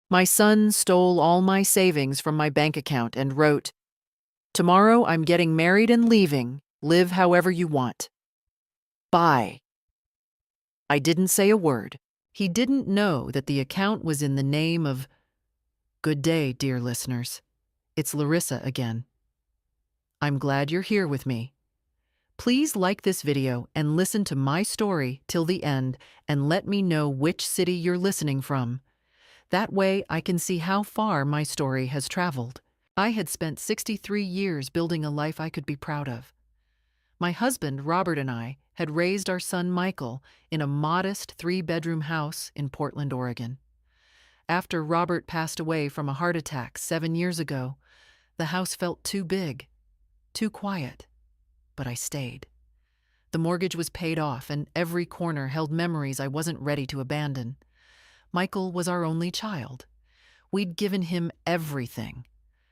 My son stole all my savings from my bank account and wrote, "Tomorrow I'm getting married and leaving. Live however you want. Bye." I didn't say a word. He didn't know that the account was in the name of... Good day, dear listeners. It's Larissa again. I'm glad you're here with me. Please like this video and listen to my story till the end and let me know which city you're listening from. That way I can see how far my story has traveled. I had spent 63 years building a life I could be proud of. My husband, Robert, and I had raised our son, Michael, in a modest 3-bedroom house in Portland, Oregon. After Robert passed away from a heart attack 7 years ago, the house felt too big, too quiet, but I stayed. The mortgage was paid off, and every corner held memories I wasn't ready to abandon. Michael was our only child. We'd given him everything: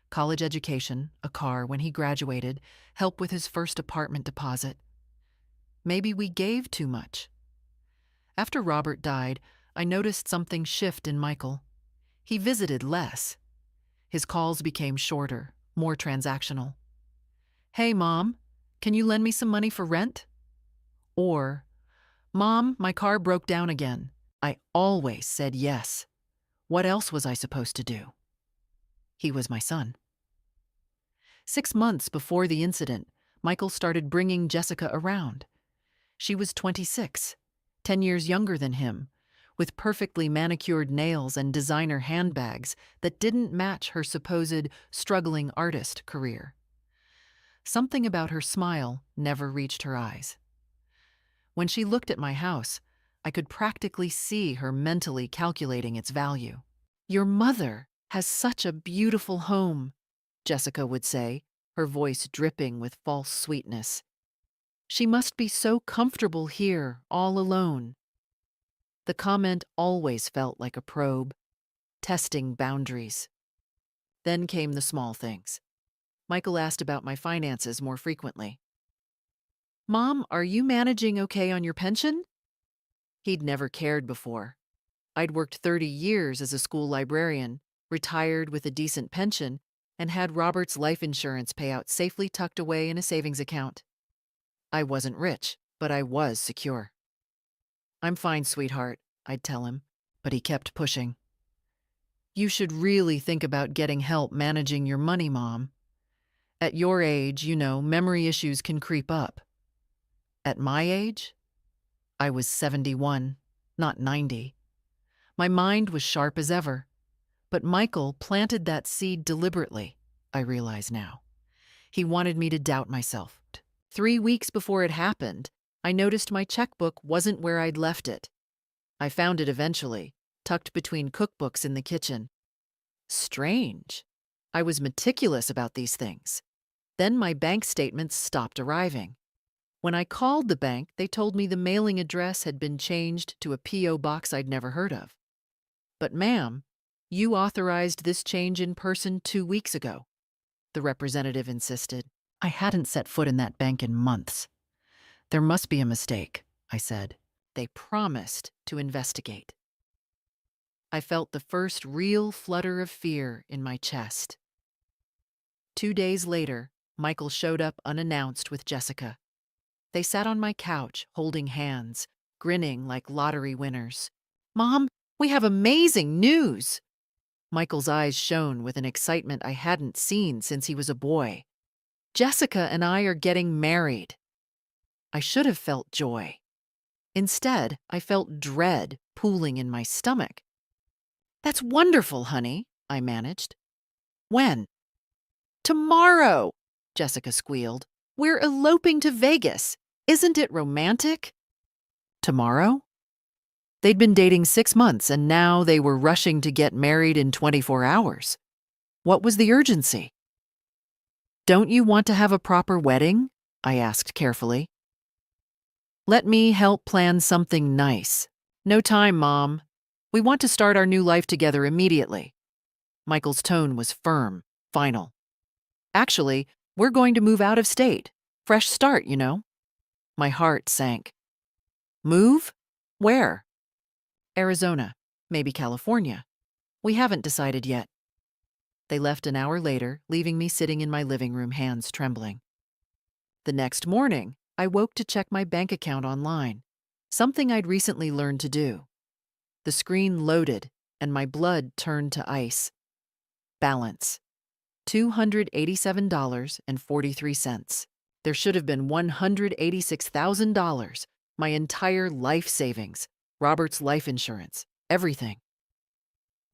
college education, a car when he graduated, help with his first apartment deposit. Maybe we gave too much. After Robert died, I noticed something shift in Michael. He visited less. His calls became shorter, more transactional. "Hey, Mom, can you lend me some money for rent?" Or, "Mom, my car broke down again." I always said yes. What else was I supposed to do? He was my son. 6 months before the incident, Michael started bringing Jessica around. She was 26, 10 years younger than him, with perfectly manicured nails and designer handbags that didn't match her supposed struggling artist career. Something about her smile never reached her eyes. When she looked at my house, I could practically see her mentally calculating its value. "Your mother has such a beautiful home," Jessica would say, her voice dripping with false sweetness. "She must be so comfortable here, all alone." The comment always felt like a probe, testing boundaries. Then came the small things. Michael asked about my finances more frequently. "Mom, are you managing okay on your pension?" He'd never cared before. I'd worked 30 years as a school librarian, retired with a decent pension, and had Robert's life insurance payout safely tucked away in a savings account. I wasn't rich, but I was secure. "I'm fine, sweetheart," I'd tell him, but he kept pushing. "You should really think about getting help managing your money, Mom. At your age, memory issues can creep up." At my age? I was 71, not 90. My mind was sharp as ever. But Michael planted that seed deliberately, I realize now. He wanted me to doubt myself. 3 weeks before it happened, I noticed my checkbook wasn't where I'd left it. I found it eventually, tucked between cookbooks in the kitchen. Strange. I was meticulous about these things. Then my bank statements stopped arriving. When I called the bank, they told me the mailing address had been changed to a P.O. box I'd never heard of. "But ma'am, you authorized this change in person 2 weeks ago," the representative insisted. I hadn't set foot in that bank in months. "There must be a mistake," I said. They promised to investigate. I felt the first real flutter of fear in my chest. 2 days later, Michael showed up unannounced with Jessica. They sat on my couch, holding hands, grinning like lottery winners. "Mom, we have amazing news!" Michael's eyes shone with an excitement I hadn't seen since he was a boy. "Jessica and I are getting married." I should have felt joy. Instead, I felt dread pooling in my stomach. "That's wonderful, honey," I managed. "When?" "Tomorrow," Jessica squealed. "We're eloping to Vegas. Isn't it romantic?" Tomorrow? They'd been dating 6 months, and now they were rushing to get married in 24 hours. What was the urgency? "Don't you want to have a proper wedding?" I asked carefully. "Let me help plan something nice." "No time, Mom. We want to start our new life together immediately." Michael's tone was firm, final. "Actually, we're going to move out of state. Fresh start, My heart sank. "Move? Where?" "Arizona, maybe California. We haven't decided yet. They left an hour later, leaving me sitting in my living room, hands trembling. The next morning, I woke to check my bank account online, something I'd recently learned to do. The screen loaded, and my blood turned to ice. Balance: $287.43. There should have been $186,000, my entire life savings, Robert's life insurance, everything.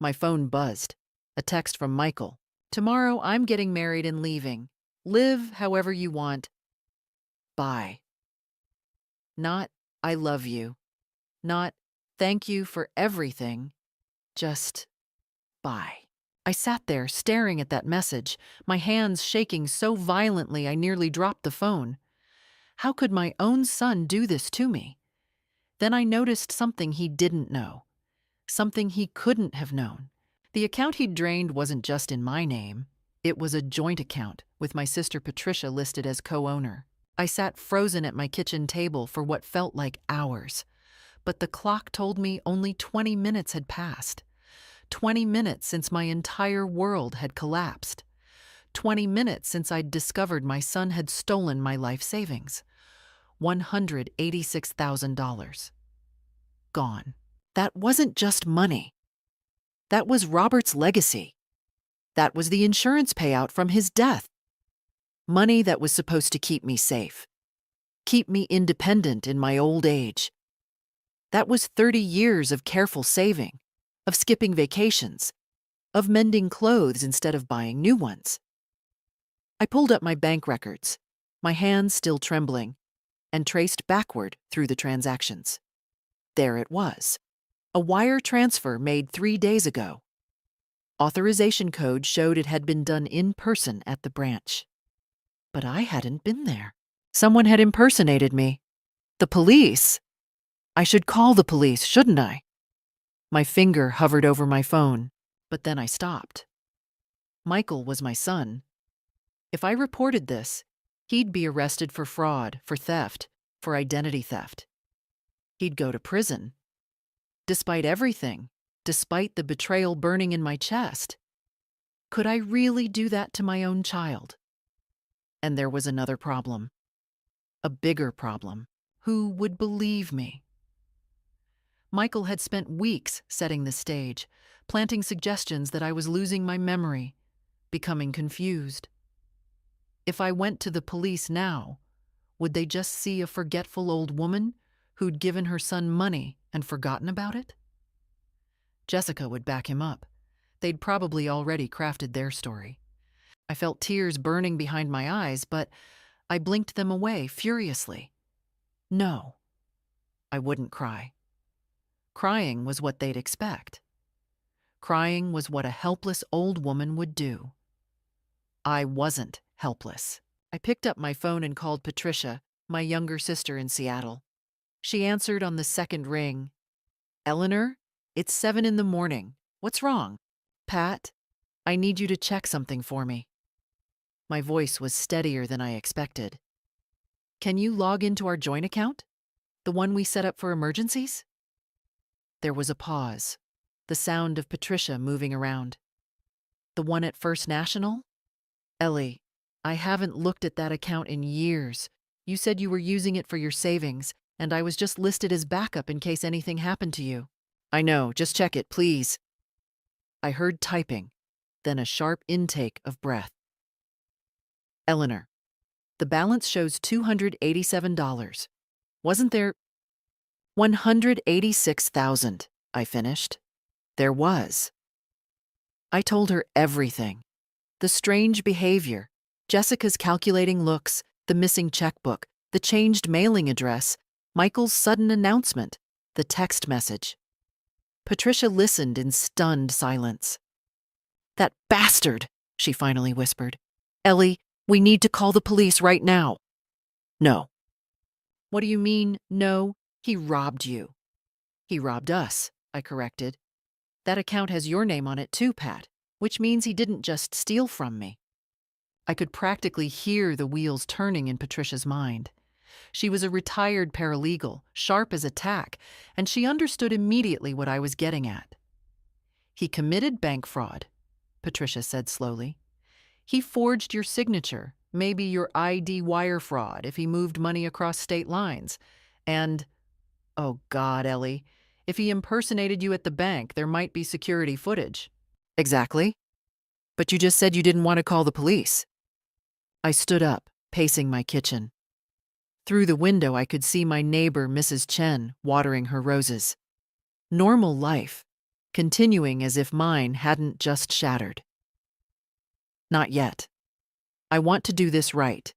My phone buzzed. A text from Michael. Tomorrow I'm getting married and leaving. Live however you want. Bye. Not, I love you. Not, thank you for everything. Just, bye. I sat there staring at that message, my hands shaking so violently I nearly dropped the phone. How could my own son do this to me? Then I noticed something he didn't know, something he couldn't have known. The account he'd drained wasn't just in my name. It was a joint account, with my sister Patricia listed as co-owner. I sat frozen at my kitchen table for what felt like hours, but the clock told me only 20 minutes had passed. 20 minutes since my entire world had collapsed. 20 minutes since I'd discovered my son had stolen my life savings. $186,000. Gone. That wasn't just money. That was Robert's legacy. That was the insurance payout from his death. Money that was supposed to keep me safe, keep me independent in my old age. That was 30 years of careful saving, of skipping vacations, of mending clothes instead of buying new ones. I pulled up my bank records, my hands still trembling, and traced backward through the transactions. There it was. A wire transfer made 3 days ago. Authorization code showed it had been done in person at the branch. But I hadn't been there. Someone had impersonated me. The police? I should call the police, shouldn't I? My finger hovered over my phone, but then I stopped. Michael was my son. If I reported this, he'd be arrested for fraud, for theft, for identity theft. He'd go to prison. Despite everything, despite the betrayal burning in my chest, could I really do that to my own child? And there was another problem. A bigger problem. Who would believe me? Michael had spent weeks setting the stage, planting suggestions that I was losing my memory, becoming confused. If I went to the police now, would they just see a forgetful old woman who'd given her son money and forgotten about it? Jessica would back him up. They'd probably already crafted their story. I felt tears burning behind my eyes, but I blinked them away furiously. No, I wouldn't cry. Crying was what they'd expect. Crying was what a helpless old woman would do. I wasn't helpless. I picked up my phone and called Patricia, my younger sister in Seattle. She answered on the second ring. Eleanor, it's 7 in the morning. What's wrong? Pat, I need you to check something for me. My voice was steadier than I expected. Can you log into our joint account? The one we set up for emergencies? There was a pause, the sound of Patricia moving around. The one at First National? Ellie, I haven't looked at that account in years. You said you were using it for your savings, and I was just listed as backup in case anything happened to you. I know, just check it, please. I heard typing, then a sharp intake of breath. Eleanor, the balance shows $287. Wasn't there $186,000, I finished. There was. I told her everything. The strange behavior, Jessica's calculating looks, the missing checkbook, the changed mailing address, Michael's sudden announcement, the text message. Patricia listened in stunned silence. That bastard, she finally whispered. Ellie, we need to call the police right now. No. What do you mean, no? He robbed you. He robbed us, I corrected. That account has your name on it too, Pat, which means he didn't just steal from me. I could practically hear the wheels turning in Patricia's mind. She was a retired paralegal, sharp as a tack, and she understood immediately what I was getting at. He committed bank fraud, Patricia said slowly. He forged your signature, maybe your ID wire fraud if he moved money across state lines. And, oh God, Ellie, if he impersonated you at the bank, there might be security footage. Exactly. But you just said you didn't want to call the police. I stood up, pacing my kitchen. Through the window, I could see my neighbor, Mrs. Chen, watering her roses. Normal life, continuing as if mine hadn't just shattered. Not yet. I want to do this right.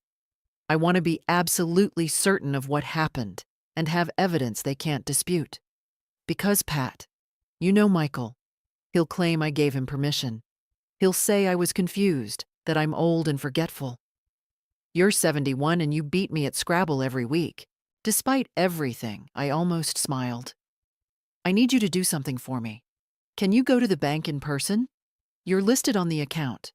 I want to be absolutely certain of what happened and have evidence they can't dispute. Because, Pat, you know Michael. He'll claim I gave him permission. He'll say I was confused, that I'm old and forgetful. You're 71 and you beat me at Scrabble every week. Despite everything, I almost smiled. I need you to do something for me. Can you go to the bank in person? You're listed on the account.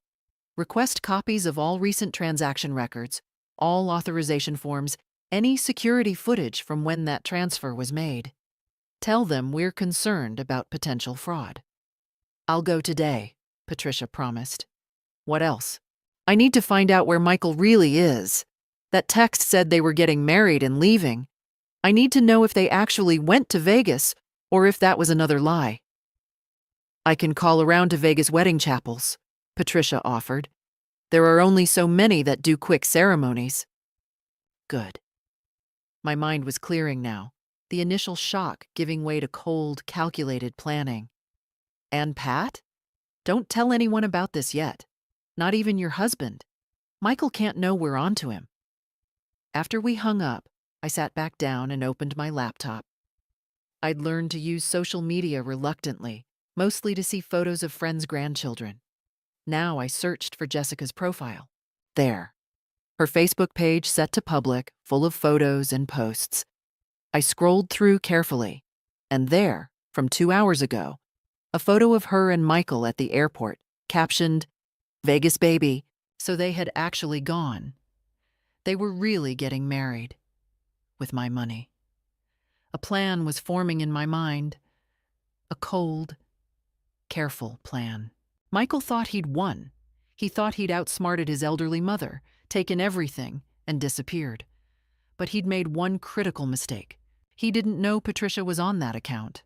Request copies of all recent transaction records, all authorization forms, any security footage from when that transfer was made. Tell them we're concerned about potential fraud. I'll go today, Patricia promised. What else? I need to find out where Michael really is. That text said they were getting married and leaving. I need to know if they actually went to Vegas or if that was another lie. I can call around to Vegas wedding chapels, Patricia offered. There are only so many that do quick ceremonies. Good. My mind was clearing now, the initial shock giving way to cold, calculated planning. And Pat? Don't tell anyone about this yet. Not even your husband. Michael can't know we're onto him. After we hung up, I sat back down and opened my laptop. I'd learned to use social media reluctantly, mostly to see photos of friends' grandchildren. Now I searched for Jessica's profile. There. Her Facebook page set to public, full of photos and posts. I scrolled through carefully, and there, from 2 hours ago, a photo of her and Michael at the airport, captioned, Vegas baby, so they had actually gone. They were really getting married. With my money. A plan was forming in my mind. A cold, careful plan. Michael thought he'd won. He thought he'd outsmarted his elderly mother, taken everything, and disappeared. But he'd made one critical mistake. He didn't know Patricia was on that account,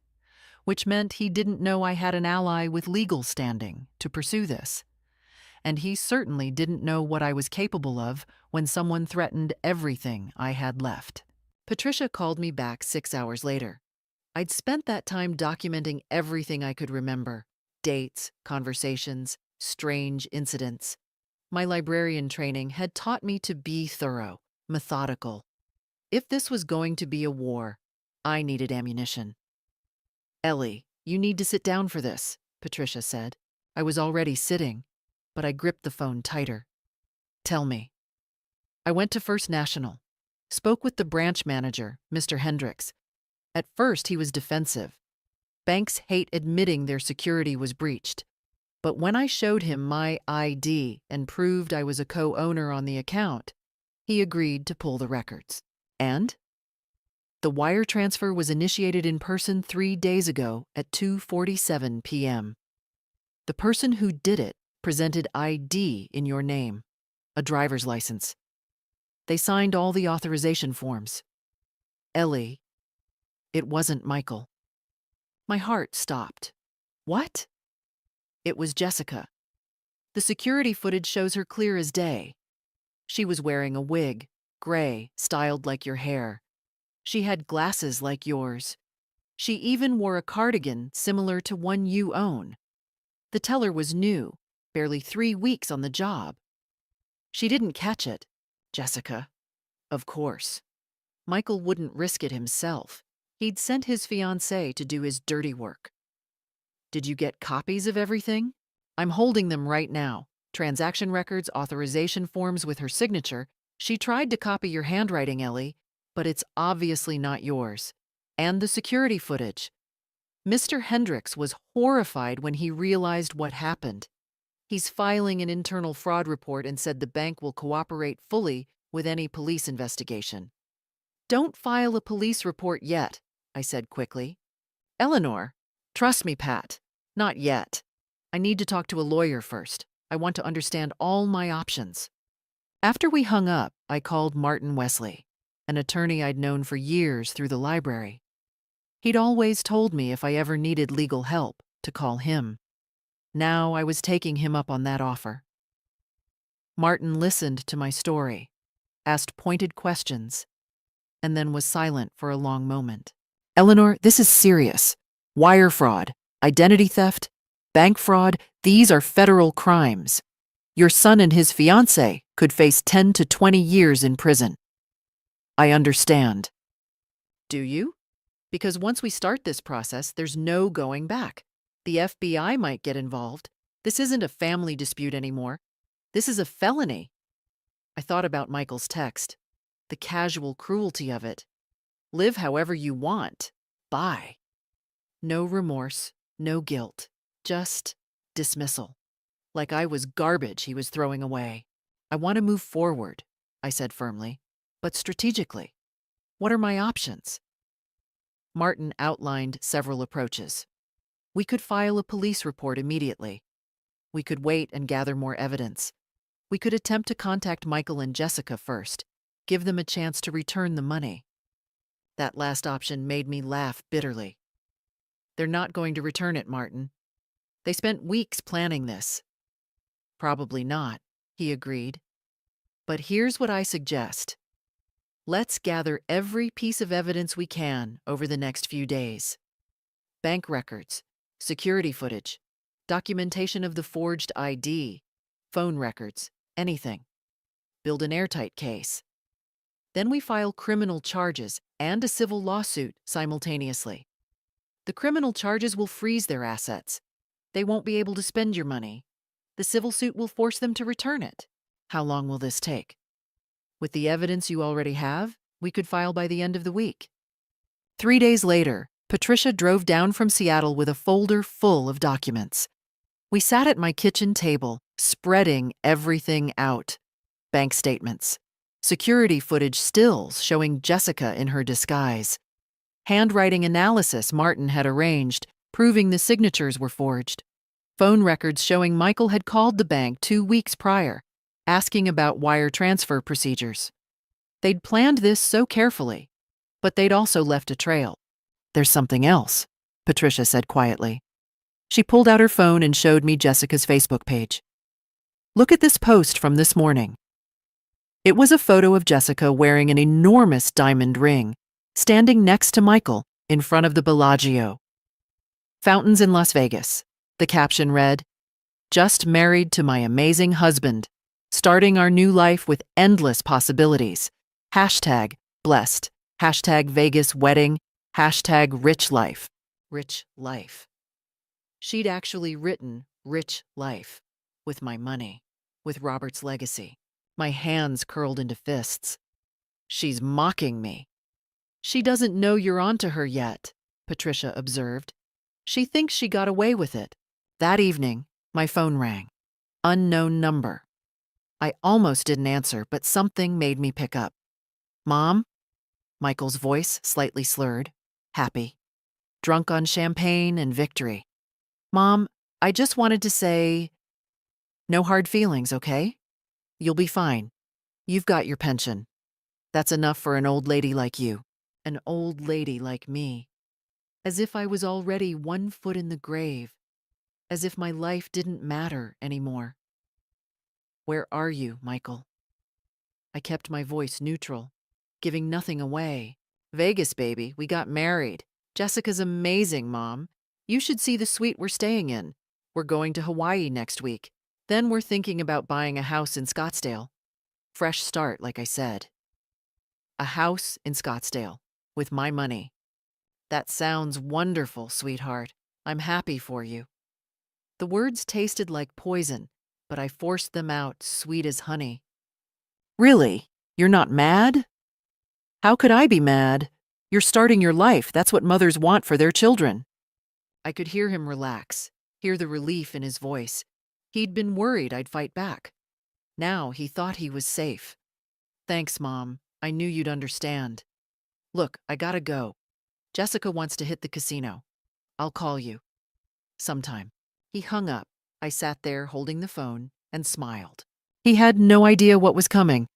which meant he didn't know I had an ally with legal standing to pursue this. And he certainly didn't know what I was capable of when someone threatened everything I had left. Patricia called me back 6 hours later. I'd spent that time documenting everything I could remember. Dates, conversations, strange incidents. My librarian training had taught me to be thorough, methodical. If this was going to be a war, I needed ammunition. Ellie, you need to sit down for this, Patricia said. I was already sitting, but I gripped the phone tighter. Tell me. I went to First National. Spoke with the branch manager, Mr. Hendricks. At first, he was defensive. Banks hate admitting their security was breached. But when I showed him my ID and proved I was a co-owner on the account, he agreed to pull the records. And? The wire transfer was initiated in person 3 days ago at 2:47 p.m. The person who did it presented ID in your name, a driver's license. They signed all the authorization forms. Ellie, it wasn't Michael. My heart stopped. What? It was Jessica. The security footage shows her clear as day. She was wearing a wig, gray, styled like your hair. She had glasses like yours. She even wore a cardigan similar to one you own. The teller was new, barely 3 weeks on the job. She didn't catch it, Jessica. Of course. Michael wouldn't risk it himself. He'd sent his fiancée to do his dirty work. Did you get copies of everything? I'm holding them right now. Transaction records, authorization forms with her signature. She tried to copy your handwriting, Ellie, but it's obviously not yours. And the security footage. Mr. Hendricks was horrified when he realized what happened. He's filing an internal fraud report and said the bank will cooperate fully with any police investigation. Don't file a police report yet, I said quickly. Eleanor, trust me, Pat. Not yet. I need to talk to a lawyer first. I want to understand all my options. After we hung up, I called Martin Wesley, an attorney I'd known for years through the library. He'd always told me if I ever needed legal help, to call him. Now I was taking him up on that offer. Martin listened to my story, asked pointed questions, and then was silent for a long moment. Eleanor, this is serious. Wire fraud, identity theft, bank fraud, these are federal crimes. Your son and his fiancée could face 10 to 20 years in prison. I understand. Do you? Because once we start this process, there's no going back. The FBI might get involved. This isn't a family dispute anymore. This is a felony. I thought about Michael's text, the casual cruelty of it. Live however you want. Bye. No remorse, no guilt, just dismissal. Like I was garbage he was throwing away. I want to move forward, I said firmly, but strategically. What are my options? Martin outlined several approaches. We could file a police report immediately. We could wait and gather more evidence. We could attempt to contact Michael and Jessica first, give them a chance to return the money. That last option made me laugh bitterly. They're not going to return it, Martin. They spent weeks planning this. Probably not, he agreed. But here's what I suggest. Let's gather every piece of evidence we can over the next few days. Bank records, security footage, documentation of the forged ID, phone records, anything. Build an airtight case. Then we file criminal charges and a civil lawsuit simultaneously. The criminal charges will freeze their assets. They won't be able to spend your money. The civil suit will force them to return it. How long will this take? With the evidence you already have, we could file by the end of the week. 3 days later, Patricia drove down from Seattle with a folder full of documents. We sat at my kitchen table, spreading everything out. Bank statements, security footage stills showing Jessica in her disguise, handwriting analysis Martin had arranged, proving the signatures were forged, phone records showing Michael had called the bank 2 weeks prior, asking about wire transfer procedures. They'd planned this so carefully, but they'd also left a trail. There's something else, Patricia said quietly. She pulled out her phone and showed me Jessica's Facebook page. Look at this post from this morning. It was a photo of Jessica wearing an enormous diamond ring, standing next to Michael in front of the Bellagio. Fountains in Las Vegas. The caption read, "Just married to my amazing husband. Starting our new life with endless possibilities. Hashtag blessed. Hashtag Vegas wedding. Hashtag rich life." Rich life. She'd actually written rich life. With my money. With Robert's legacy. My hands curled into fists. She's mocking me. She doesn't know you're onto her yet, Patricia observed. She thinks she got away with it. That evening, my phone rang. Unknown number. I almost didn't answer, but something made me pick up. Mom? Michael's voice slightly slurred, happy. Drunk on champagne and victory. Mom, I just wanted to say, no hard feelings, okay? You'll be fine. You've got your pension. That's enough for an old lady like you. An old lady like me. As if I was already 1 foot in the grave. As if my life didn't matter anymore. Where are you, Michael? I kept my voice neutral, giving nothing away. Vegas, baby, we got married. Jessica's amazing, Mom. You should see the suite we're staying in. We're going to Hawaii next week. Then we're thinking about buying a house in Scottsdale. Fresh start, like I said. A house in Scottsdale, with my money. That sounds wonderful, sweetheart. I'm happy for you. The words tasted like poison, but I forced them out sweet as honey. Really? You're not mad? How could I be mad? You're starting your life. That's what mothers want for their children. I could hear him relax, hear the relief in his voice. He'd been worried I'd fight back. Now he thought he was safe. Thanks, Mom. I knew you'd understand. Look, I gotta go. Jessica wants to hit the casino. I'll call you. Sometime. He hung up. I sat there holding the phone and smiled. He had no idea what was coming.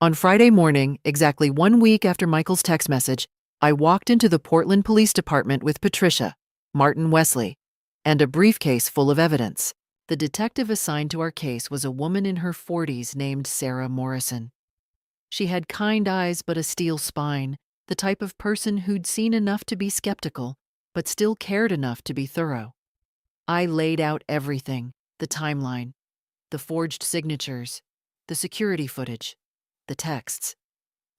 On Friday morning, exactly 1 week after Michael's text message, I walked into the Portland Police Department with Patricia, Martin Wesley, and a briefcase full of evidence. The detective assigned to our case was a woman in her 40s named Sarah Morrison. She had kind eyes but a steel spine, the type of person who'd seen enough to be skeptical, but still cared enough to be thorough. I laid out everything: the timeline, the forged signatures, the security footage, the texts,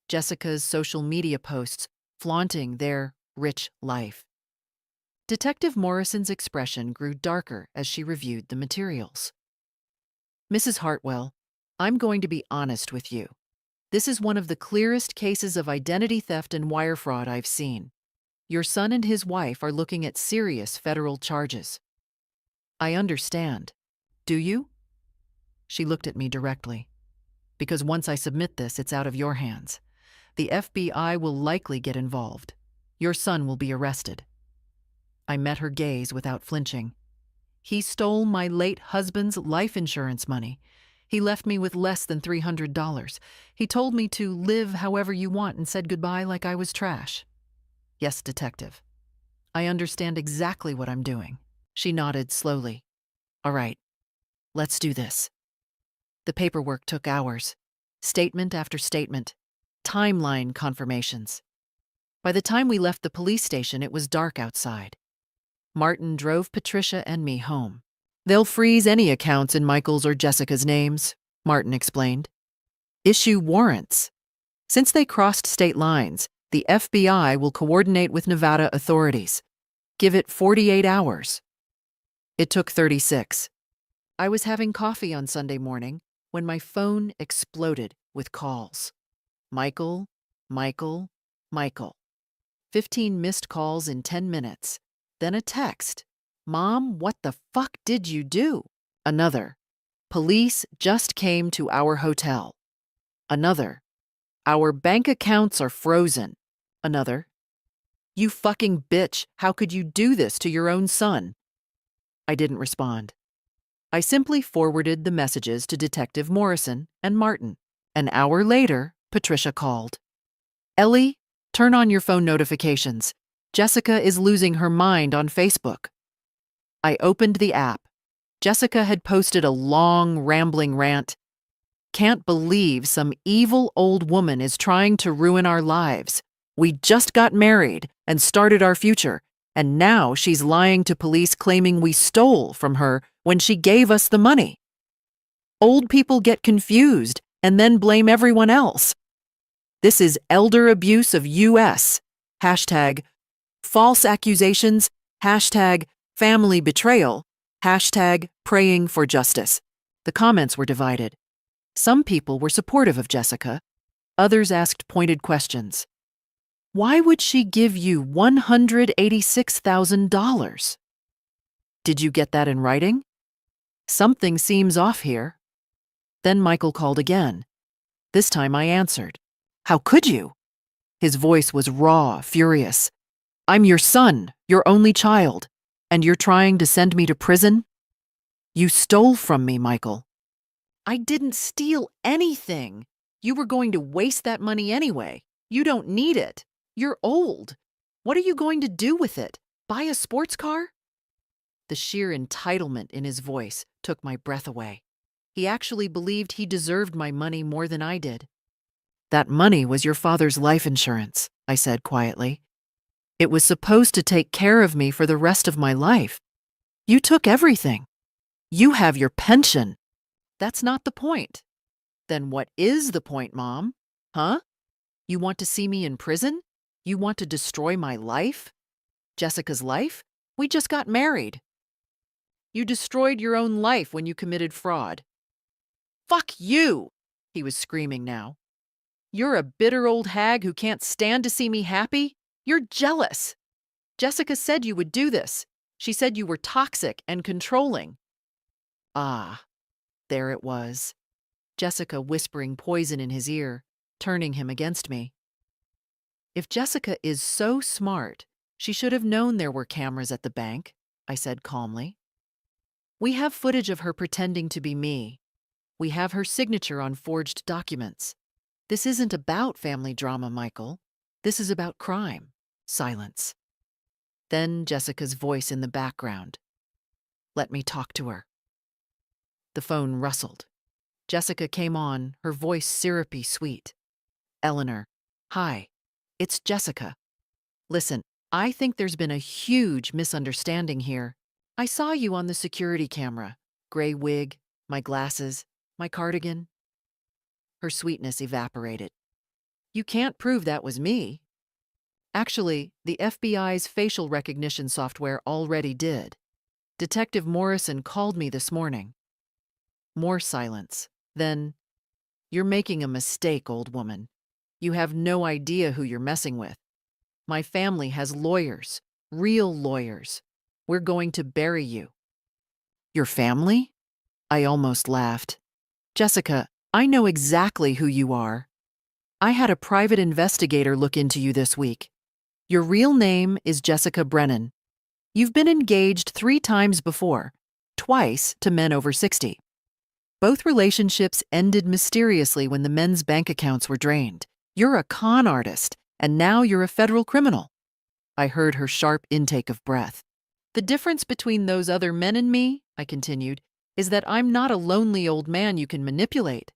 Jessica's social media posts flaunting their rich life. Detective Morrison's expression grew darker as she reviewed the materials. Mrs. Hartwell, I'm going to be honest with you. This is one of the clearest cases of identity theft and wire fraud I've seen. Your son and his wife are looking at serious federal charges. I understand. Do you? She looked at me directly. Because once I submit this, it's out of your hands. The FBI will likely get involved. Your son will be arrested. I met her gaze without flinching. He stole my late husband's life insurance money. He left me with less than $300. He told me to live however you want and said goodbye like I was trash. Yes, detective. I understand exactly what I'm doing. She nodded slowly. All right, let's do this. The paperwork took hours. Statement after statement. Timeline confirmations. By the time we left the police station, it was dark outside. Martin drove Patricia and me home. They'll freeze any accounts in Michael's or Jessica's names, Martin explained. Issue warrants. Since they crossed state lines, the FBI will coordinate with Nevada authorities. Give it 48 hours. It took 36. I was having coffee on Sunday morning when my phone exploded with calls. Michael, Michael, Michael. 15 missed calls in 10 minutes. Then a text. Mom, what the fuck did you do? Another. Police just came to our hotel. Another. Our bank accounts are frozen. Another. You fucking bitch, how could you do this to your own son? I didn't respond. I simply forwarded the messages to Detective Morrison and Martin. An hour later, Patricia called. Ellie, turn on your phone notifications. Jessica is losing her mind on Facebook. I opened the app. Jessica had posted a long, rambling rant. Can't believe some evil old woman is trying to ruin our lives. We just got married and started our future, and now she's lying to police claiming we stole from her when she gave us the money. Old people get confused and then blame everyone else. This is elder abuse of US. Hashtag false accusations. Hashtag family betrayal. Hashtag praying for justice. The comments were divided. Some people were supportive of Jessica. Others asked pointed questions. Why would she give you $186,000? Did you get that in writing? Something seems off here. Then Michael called again. This time I answered. How could you? His voice was raw, furious. I'm your son, your only child, and you're trying to send me to prison? You stole from me, Michael. I didn't steal anything. You were going to waste that money anyway. You don't need it. You're old. What are you going to do with it? Buy a sports car? The sheer entitlement in his voice took my breath away. He actually believed he deserved my money more than I did. That money was your father's life insurance, I said quietly. It was supposed to take care of me for the rest of my life. You took everything. You have your pension. That's not the point. Then what is the point, Mom? Huh? You want to see me in prison? You want to destroy my life? Jessica's life? We just got married. You destroyed your own life when you committed fraud. Fuck you! He was screaming now. You're a bitter old hag who can't stand to see me happy? You're jealous. Jessica said you would do this. She said you were toxic and controlling. Ah, there it was. Jessica whispering poison in his ear, turning him against me. If Jessica is so smart, she should have known there were cameras at the bank. I said calmly. We have footage of her pretending to be me. We have her signature on forged documents. This isn't about family drama, Michael. This is about crime. Silence. Then Jessica's voice in the background. Let me talk to her. The phone rustled. Jessica came on, her voice syrupy sweet. Eleanor. Hi. It's Jessica. Listen, I think there's been a huge misunderstanding here. I saw you on the security camera. Gray wig, my glasses, my cardigan. Her sweetness evaporated. You can't prove that was me. Actually, the FBI's facial recognition software already did. Detective Morrison called me this morning. More silence. Then, you're making a mistake, old woman. You have no idea who you're messing with. My family has lawyers, real lawyers. We're going to bury you. Your family? I almost laughed. Jessica, I know exactly who you are. I had a private investigator look into you this week. Your real name is Jessica Brennan. You've been engaged 3 times before, twice to men over 60. Both relationships ended mysteriously when the men's bank accounts were drained. You're a con artist, and now you're a federal criminal. I heard her sharp intake of breath. The difference between those other men and me, I continued, is that I'm not a lonely old man you can manipulate.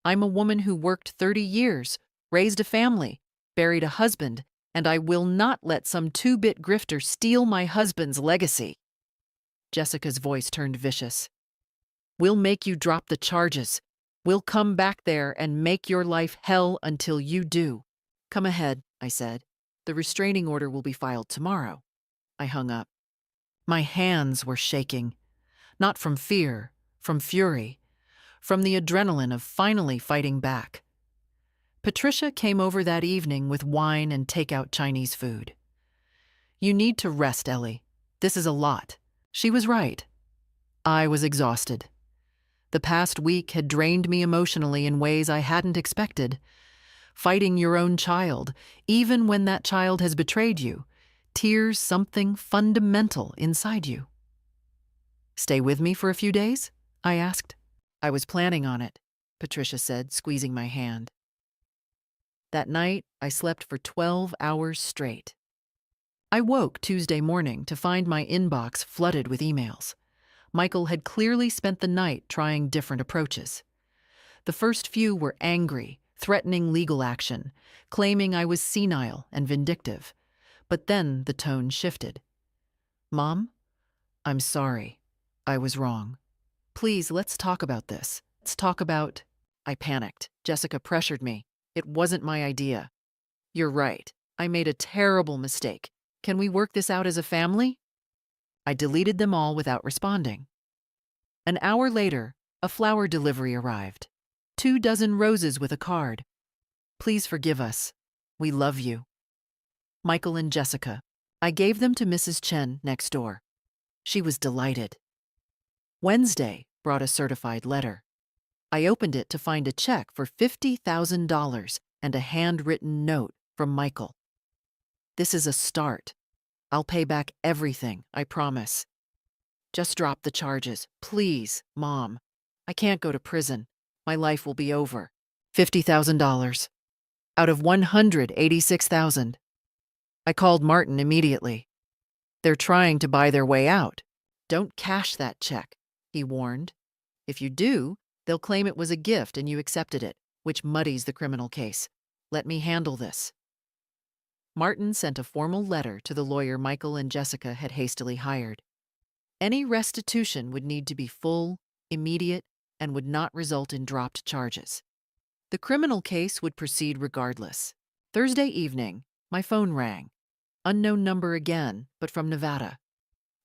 I'm a woman who worked 30 years, raised a family, buried a husband, and I will not let some 2-bit grifter steal my husband's legacy. Jessica's voice turned vicious. We'll make you drop the charges. We'll come back there and make your life hell until you do. Come ahead, I said. The restraining order will be filed tomorrow. I hung up. My hands were shaking. Not from fear, from fury, from the adrenaline of finally fighting back. Patricia came over that evening with wine and takeout Chinese food. You need to rest, Ellie. This is a lot. She was right. I was exhausted. The past week had drained me emotionally in ways I hadn't expected. Fighting your own child, even when that child has betrayed you, tears something fundamental inside you. Stay with me for a few days? I asked. I was planning on it, Patricia said, squeezing my hand. That night, I slept for 12 hours straight. I woke Tuesday morning to find my inbox flooded with emails. Michael had clearly spent the night trying different approaches. The first few were angry, threatening legal action, claiming I was senile and vindictive. But then the tone shifted. Mom, I'm sorry. I was wrong. Please, let's talk about this. Let's talk about... I panicked. Jessica pressured me. It wasn't my idea. You're right. I made a terrible mistake. Can we work this out as a family? I deleted them all without responding. An hour later, a flower delivery arrived. 2 dozen roses with a card. Please forgive us. We love you. Michael and Jessica. I gave them to Mrs. Chen next door. She was delighted. Wednesday brought a certified letter. I opened it to find a check for $50,000 and a handwritten note from Michael. This is a start. I'll pay back everything, I promise. Just drop the charges, please, Mom. I can't go to prison. My life will be over. $50,000 out of $186,000. I called Martin immediately. They're trying to buy their way out. Don't cash that check, he warned. If you do, they'll claim it was a gift and you accepted it, which muddies the criminal case. Let me handle this. Martin sent a formal letter to the lawyer Michael and Jessica had hastily hired. Any restitution would need to be full, immediate, and would not result in dropped charges. The criminal case would proceed regardless. Thursday evening, my phone rang. Unknown number again, but from Nevada.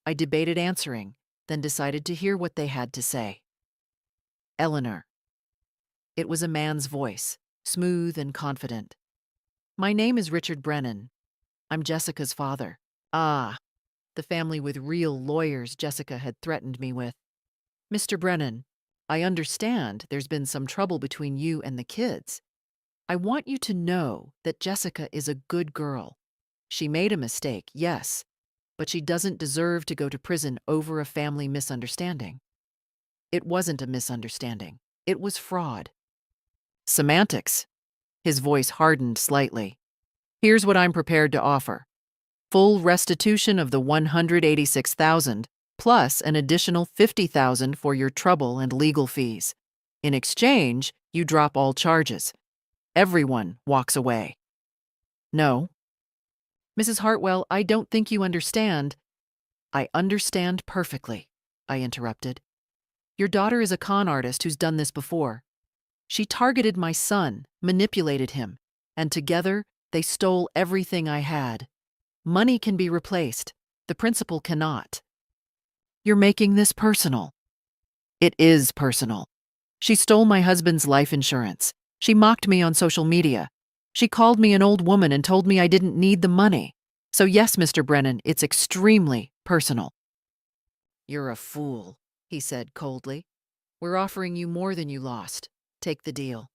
I debated answering, then decided to hear what they had to say. Eleanor. It was a man's voice, smooth and confident. My name is Richard Brennan. I'm Jessica's father. Ah, the family with real lawyers Jessica had threatened me with. Mr. Brennan, I understand there's been some trouble between you and the kids. I want you to know that Jessica is a good girl. She made a mistake, yes, but she doesn't deserve to go to prison over a family misunderstanding. It wasn't a misunderstanding. It was fraud. Semantics. His voice hardened slightly. Here's what I'm prepared to offer. Full restitution of the $186,000 plus an additional $50,000 for your trouble and legal fees. In exchange, you drop all charges. Everyone walks away. No. Mrs. Hartwell, I don't think you understand. I understand perfectly, I interrupted. Your daughter is a con artist who's done this before. She targeted my son, manipulated him, and together they stole everything I had. Money can be replaced. The principal cannot. You're making this personal. It is personal. She stole my husband's life insurance. She mocked me on social media. She called me an old woman and told me I didn't need the money. So yes, Mr. Brennan, it's extremely personal. You're a fool, he said coldly. We're offering you more than you lost. Take the deal.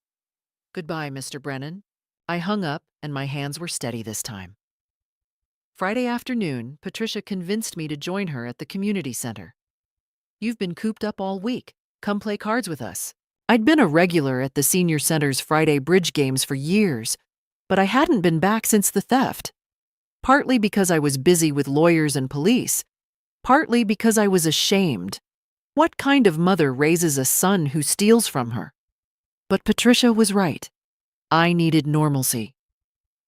Goodbye, Mr. Brennan. I hung up, and my hands were steady this time. Friday afternoon, Patricia convinced me to join her at the community center. You've been cooped up all week. Come play cards with us. I'd been a regular at the senior center's Friday bridge games for years, but I hadn't been back since the theft. Partly because I was busy with lawyers and police, partly because I was ashamed. What kind of mother raises a son who steals from her? But Patricia was right. I needed normalcy.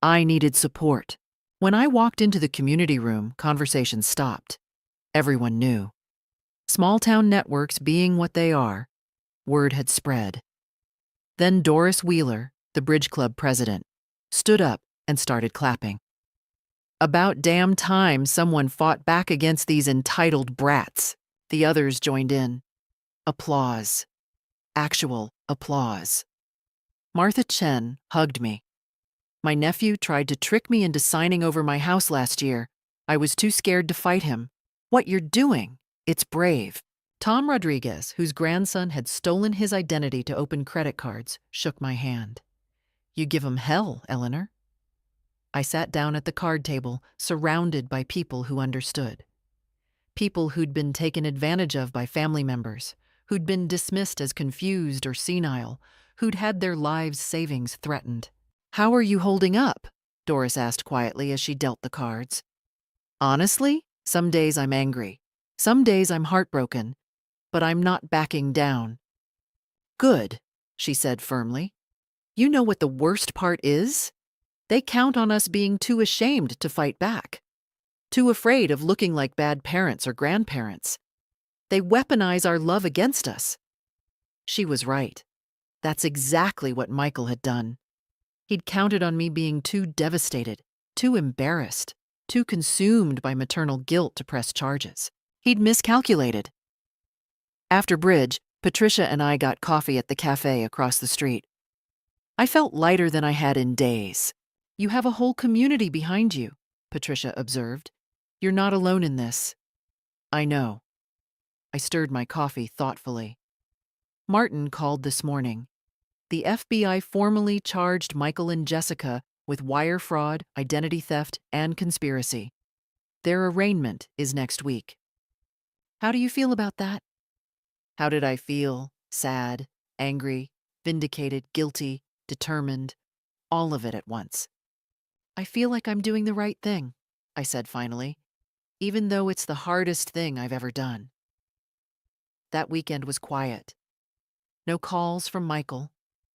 I needed support. When I walked into the community room, conversation stopped. Everyone knew. Small-town networks being what they are, word had spread. Then Doris Wheeler, the Bridge Club president, stood up and started clapping. About damn time someone fought back against these entitled brats. The others joined in. Applause. Actual applause. Martha Chen hugged me. My nephew tried to trick me into signing over my house last year. I was too scared to fight him. What you're doing, it's brave. Tom Rodriguez, whose grandson had stolen his identity to open credit cards, shook my hand. You give 'em hell, Eleanor. I sat down at the card table, surrounded by people who understood. People who'd been taken advantage of by family members, who'd been dismissed as confused or senile, who'd had their lives' savings threatened. How are you holding up? Doris asked quietly as she dealt the cards. Honestly, some days I'm angry. Some days I'm heartbroken. But I'm not backing down. Good, she said firmly. You know what the worst part is? They count on us being too ashamed to fight back. Too afraid of looking like bad parents or grandparents. They weaponize our love against us. She was right. That's exactly what Michael had done. He'd counted on me being too devastated, too embarrassed, too consumed by maternal guilt to press charges. He'd miscalculated. After bridge, Patricia and I got coffee at the cafe across the street. I felt lighter than I had in days. You have a whole community behind you, Patricia observed. You're not alone in this. I know. I stirred my coffee thoughtfully. Martin called this morning. The FBI formally charged Michael and Jessica with wire fraud, identity theft, and conspiracy. Their arraignment is next week. How do you feel about that? How did I feel? Sad, angry, vindicated, guilty, determined, all of it at once. I feel like I'm doing the right thing, I said finally, even though it's the hardest thing I've ever done. That weekend was quiet. No calls from Michael,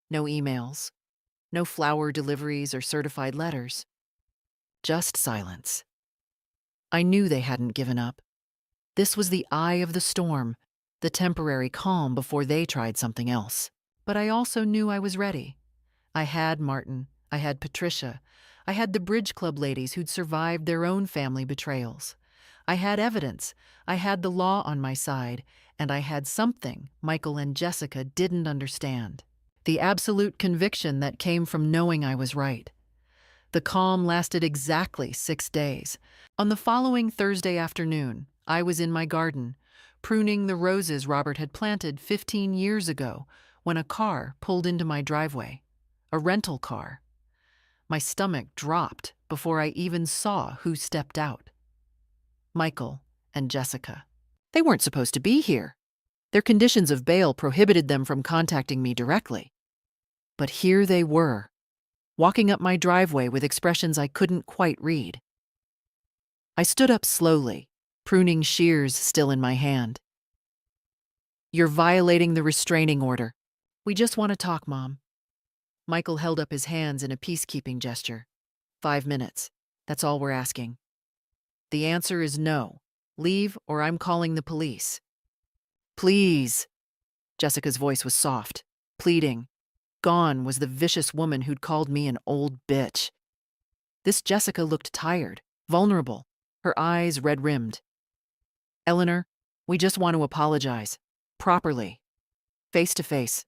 no emails, no flower deliveries or certified letters. Just silence. I knew they hadn't given up. This was the eye of the storm, the temporary calm before they tried something else. But I also knew I was ready. I had Martin, I had Patricia, I had the Bridge Club ladies who'd survived their own family betrayals. I had evidence, I had the law on my side, and I had something Michael and Jessica didn't understand. The absolute conviction that came from knowing I was right. The calm lasted exactly 6 days. On the following Thursday afternoon, I was in my garden, pruning the roses Robert had planted 15 years ago when a car pulled into my driveway. A rental car. My stomach dropped before I even saw who stepped out. Michael and Jessica. They weren't supposed to be here. Their conditions of bail prohibited them from contacting me directly. But here they were, walking up my driveway with expressions I couldn't quite read. I stood up slowly, pruning shears still in my hand. "You're violating the restraining order. We just want to talk, Mom." Michael held up his hands in a peacekeeping gesture. 5 minutes. That's all we're asking. The answer is no. Leave or I'm calling the police. Please. Jessica's voice was soft, pleading. Gone was the vicious woman who'd called me an old bitch. This Jessica looked tired, vulnerable, her eyes red-rimmed. "Eleanor, we just want to apologize. Properly. Face to face."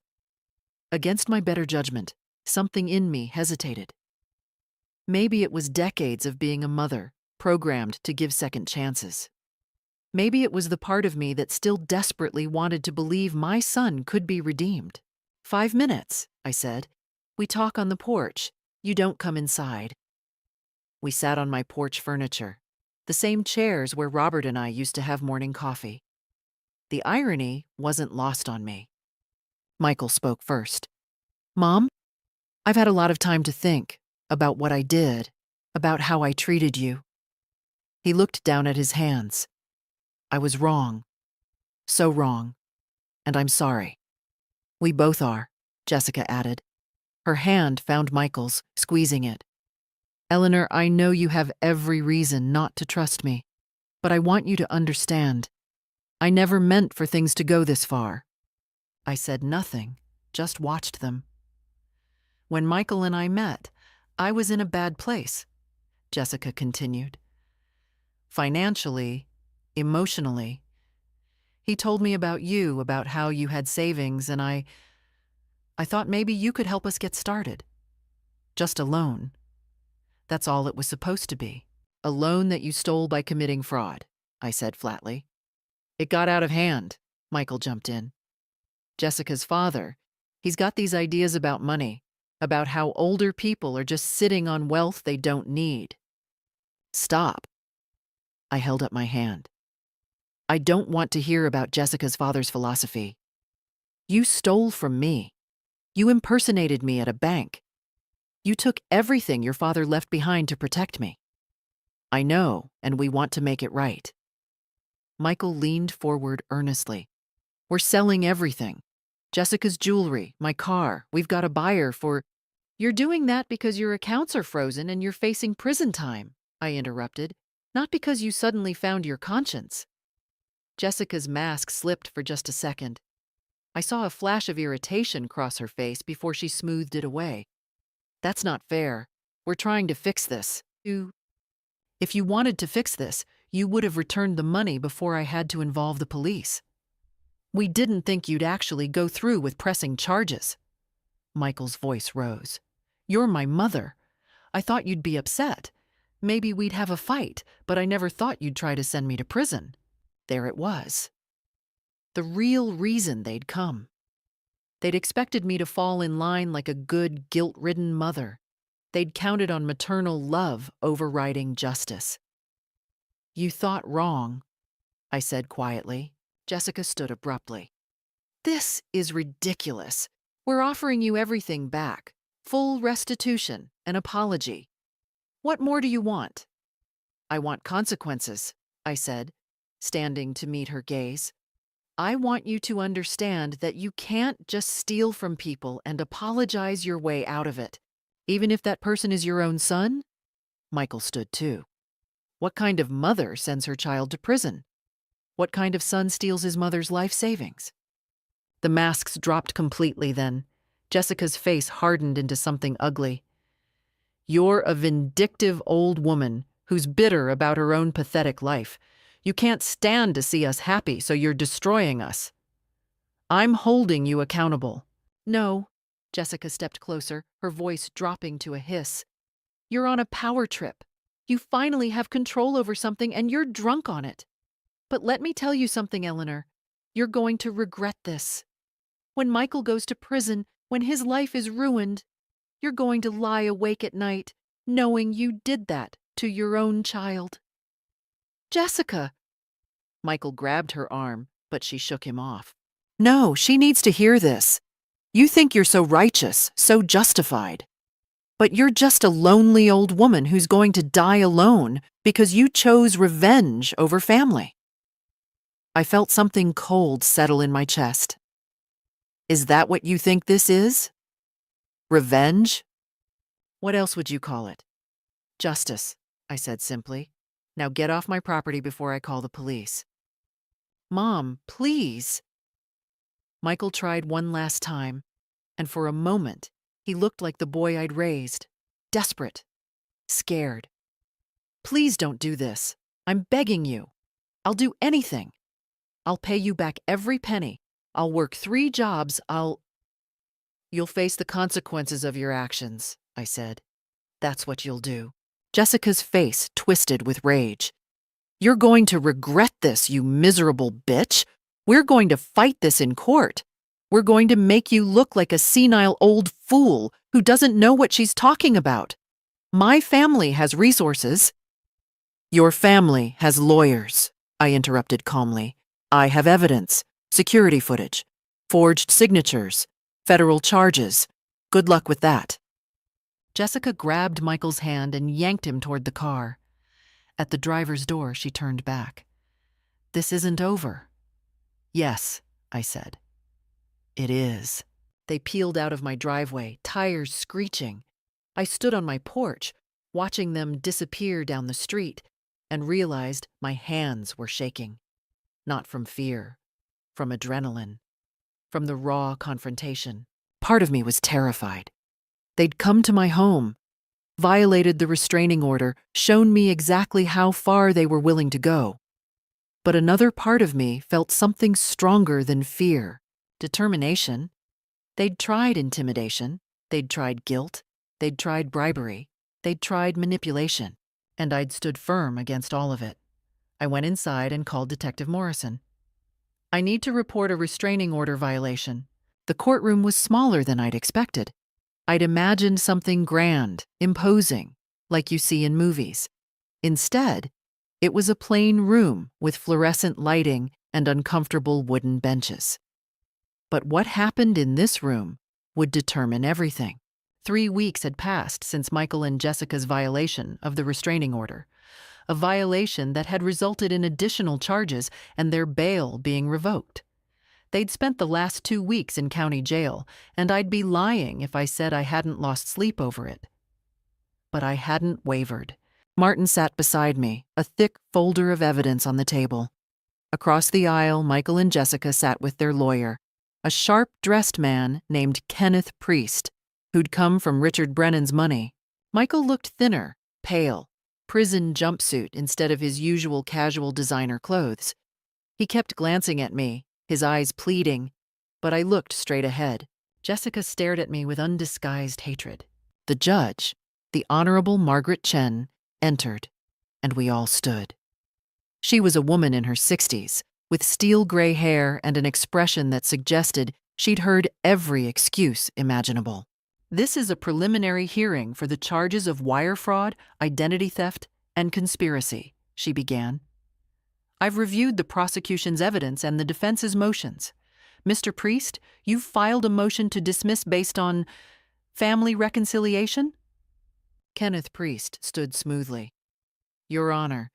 Against my better judgment, something in me hesitated. Maybe it was decades of being a mother, programmed to give second chances. Maybe it was the part of me that still desperately wanted to believe my son could be redeemed. 5 minutes, I said. We talk on the porch. You don't come inside. We sat on my porch furniture, the same chairs where Robert and I used to have morning coffee. The irony wasn't lost on me. Michael spoke first. "Mom, I've had a lot of time to think about what I did, about how I treated you." He looked down at his hands. "I was wrong. So wrong. And I'm sorry." "We both are," Jessica added. Her hand found Michael's, squeezing it. "Eleanor, I know you have every reason not to trust me, but I want you to understand. I never meant for things to go this far." I said nothing, just watched them. "When Michael and I met, I was in a bad place," Jessica continued. "Financially, emotionally. He told me about you, about how you had savings, and I thought maybe you could help us get started. Just a loan. That's all it was supposed to be. A loan that you stole by committing fraud," I said flatly. "It got out of hand," Michael jumped in. "Jessica's father, he's got these ideas about money, about how older people are just sitting on wealth they don't need." "Stop." I held up my hand. "I don't want to hear about Jessica's father's philosophy. You stole from me. You impersonated me at a bank. You took everything your father left behind to protect me. I know, and we want to make it right." Michael leaned forward earnestly. "We're selling everything. Jessica's jewelry, my car. We've got a buyer for—" "You're doing that because your accounts are frozen and you're facing prison time," I interrupted, "not because you suddenly found your conscience." Jessica's mask slipped for just a second. I saw a flash of irritation cross her face before she smoothed it away. "That's not fair. We're trying to fix this. If you wanted to fix this, you would have returned the money before I had to involve the police. We didn't think you'd actually go through with pressing charges." Michael's voice rose. "You're my mother. I thought you'd be upset. Maybe we'd have a fight, but I never thought you'd try to send me to prison." There it was. The real reason they'd come. They'd expected me to fall in line like a good, guilt-ridden mother. They'd counted on maternal love overriding justice. "You thought wrong," I said quietly. Jessica stood abruptly. "This is ridiculous. We're offering you everything back. Full restitution, an apology. What more do you want?" "I want consequences," I said, standing to meet her gaze. "I want you to understand that you can't just steal from people and apologize your way out of it, even if that person is your own son." Michael stood too. What kind of mother sends her child to prison? What kind of son steals his mother's life savings? The masks dropped completely then. Jessica's face hardened into something ugly. "You're a vindictive old woman who's bitter about her own pathetic life. You can't stand to see us happy, so you're destroying us. I'm holding you accountable." "No." Jessica stepped closer, her voice dropping to a hiss. "You're on a power trip. You finally have control over something and you're drunk on it. But let me tell you something, Eleanor. You're going to regret this. When Michael goes to prison, when his life is ruined, you're going to lie awake at night knowing you did that to your own child." Jessica! Michael grabbed her arm, but she shook him off. No, she needs to hear this. You think you're so righteous, so justified. But you're just a lonely old woman who's going to die alone because you chose revenge over family. I felt something cold settle in my chest. Is that what you think this is? Revenge? What else would you call it? Justice, I said simply. Now get off my property before I call the police. Mom, please. Michael tried one last time, and for a moment, he looked like the boy I'd raised, desperate, scared. Please don't do this. I'm begging you. I'll do anything. I'll pay you back every penny. I'll work 3 jobs. You'll face the consequences of your actions, I said. That's what you'll do. Jessica's face twisted with rage. You're going to regret this, you miserable bitch. We're going to fight this in court. We're going to make you look like a senile old fool who doesn't know what she's talking about. My family has resources. Your family has lawyers, I interrupted calmly. I have evidence, security footage, forged signatures, federal charges. Good luck with that. Jessica grabbed Michael's hand and yanked him toward the car. At the driver's door, she turned back. This isn't over. Yes, I said. It is. They peeled out of my driveway, tires screeching. I stood on my porch, watching them disappear down the street, and realized my hands were shaking. Not from fear, from adrenaline, from the raw confrontation. Part of me was terrified. They'd come to my home, violated the restraining order, shown me exactly how far they were willing to go. But another part of me felt something stronger than fear, determination. They'd tried intimidation, they'd tried guilt, they'd tried bribery, they'd tried manipulation, and I'd stood firm against all of it. I went inside and called Detective Morrison. I need to report a restraining order violation. The courtroom was smaller than I'd expected. I'd imagined something grand, imposing, like you see in movies. Instead, it was a plain room with fluorescent lighting and uncomfortable wooden benches. But what happened in this room would determine everything. 3 weeks had passed since Michael and Jessica's violation of the restraining order, a violation that had resulted in additional charges and their bail being revoked. They'd spent the last 2 weeks in county jail, and I'd be lying if I said I hadn't lost sleep over it. But I hadn't wavered. Martin sat beside me, a thick folder of evidence on the table. Across the aisle, Michael and Jessica sat with their lawyer, a sharp-dressed man named Kenneth Priest, who'd come from Richard Brennan's money. Michael looked thinner, pale, prison jumpsuit instead of his usual casual designer clothes. He kept glancing at me, his eyes pleading, but I looked straight ahead. Jessica stared at me with undisguised hatred. The judge, the Honorable Margaret Chen, entered, and we all stood. She was a woman in her 60s, with steel-gray hair and an expression that suggested she'd heard every excuse imaginable. This is a preliminary hearing for the charges of wire fraud, identity theft, and conspiracy, she began. I've reviewed the prosecution's evidence and the defense's motions. Mr. Priest, you've filed a motion to dismiss based on family reconciliation? Kenneth Priest stood smoothly. Your Honor,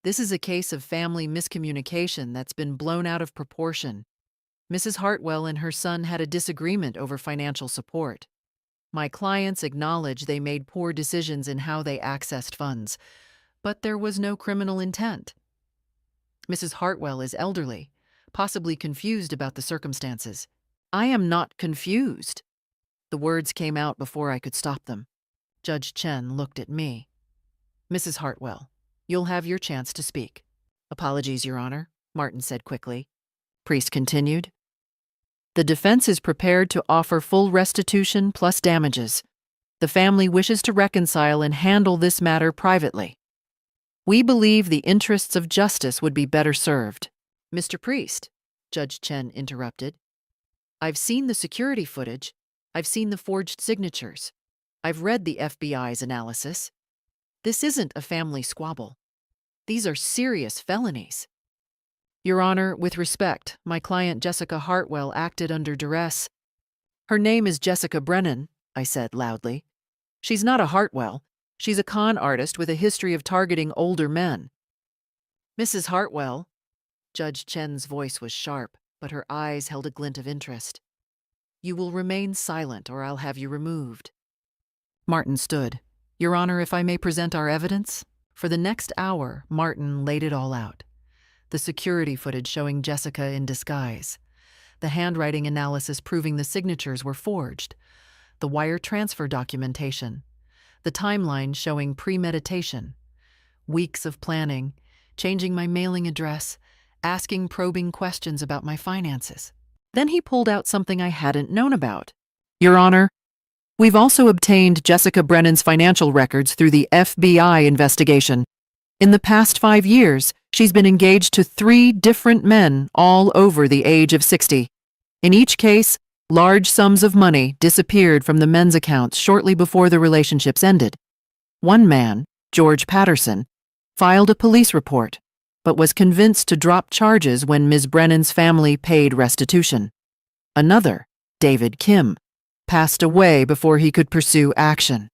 this is a case of family miscommunication that's been blown out of proportion. Mrs. Hartwell and her son had a disagreement over financial support. My clients acknowledge they made poor decisions in how they accessed funds, but there was no criminal intent. Mrs. Hartwell is elderly, possibly confused about the circumstances. I am not confused. The words came out before I could stop them. Judge Chen looked at me. Mrs. Hartwell, you'll have your chance to speak. Apologies, Your Honor, Martin said quickly. Priest continued. The defense is prepared to offer full restitution plus damages. The family wishes to reconcile and handle this matter privately. We believe the interests of justice would be better served. Mr. Priest, Judge Chen interrupted. I've seen the security footage. I've seen the forged signatures. I've read the FBI's analysis. This isn't a family squabble. These are serious felonies. Your Honor, with respect, my client Jessica Hartwell acted under duress. Her name is Jessica Brennan, I said loudly. She's not a Hartwell. She's a con artist with a history of targeting older men. Mrs. Hartwell. Judge Chen's voice was sharp, but her eyes held a glint of interest. You will remain silent or I'll have you removed. Martin stood. Your Honor, if I may present our evidence? For the next hour, Martin laid it all out. The security footage showing Jessica in disguise. The handwriting analysis proving the signatures were forged. The wire transfer documentation. The timeline showing premeditation. Weeks of planning, changing my mailing address, asking probing questions about my finances. Then he pulled out something I hadn't known about. Your Honor, we've also obtained Jessica Brennan's financial records through the FBI investigation. In the past 5 years, she's been engaged to 3 different men, all over the age of 60. In each case, large sums of money disappeared from the men's accounts shortly before the relationships ended. One man, George Patterson, filed a police report, but was convinced to drop charges when Ms. Brennan's family paid restitution. Another, David Kim, passed away before he could pursue action.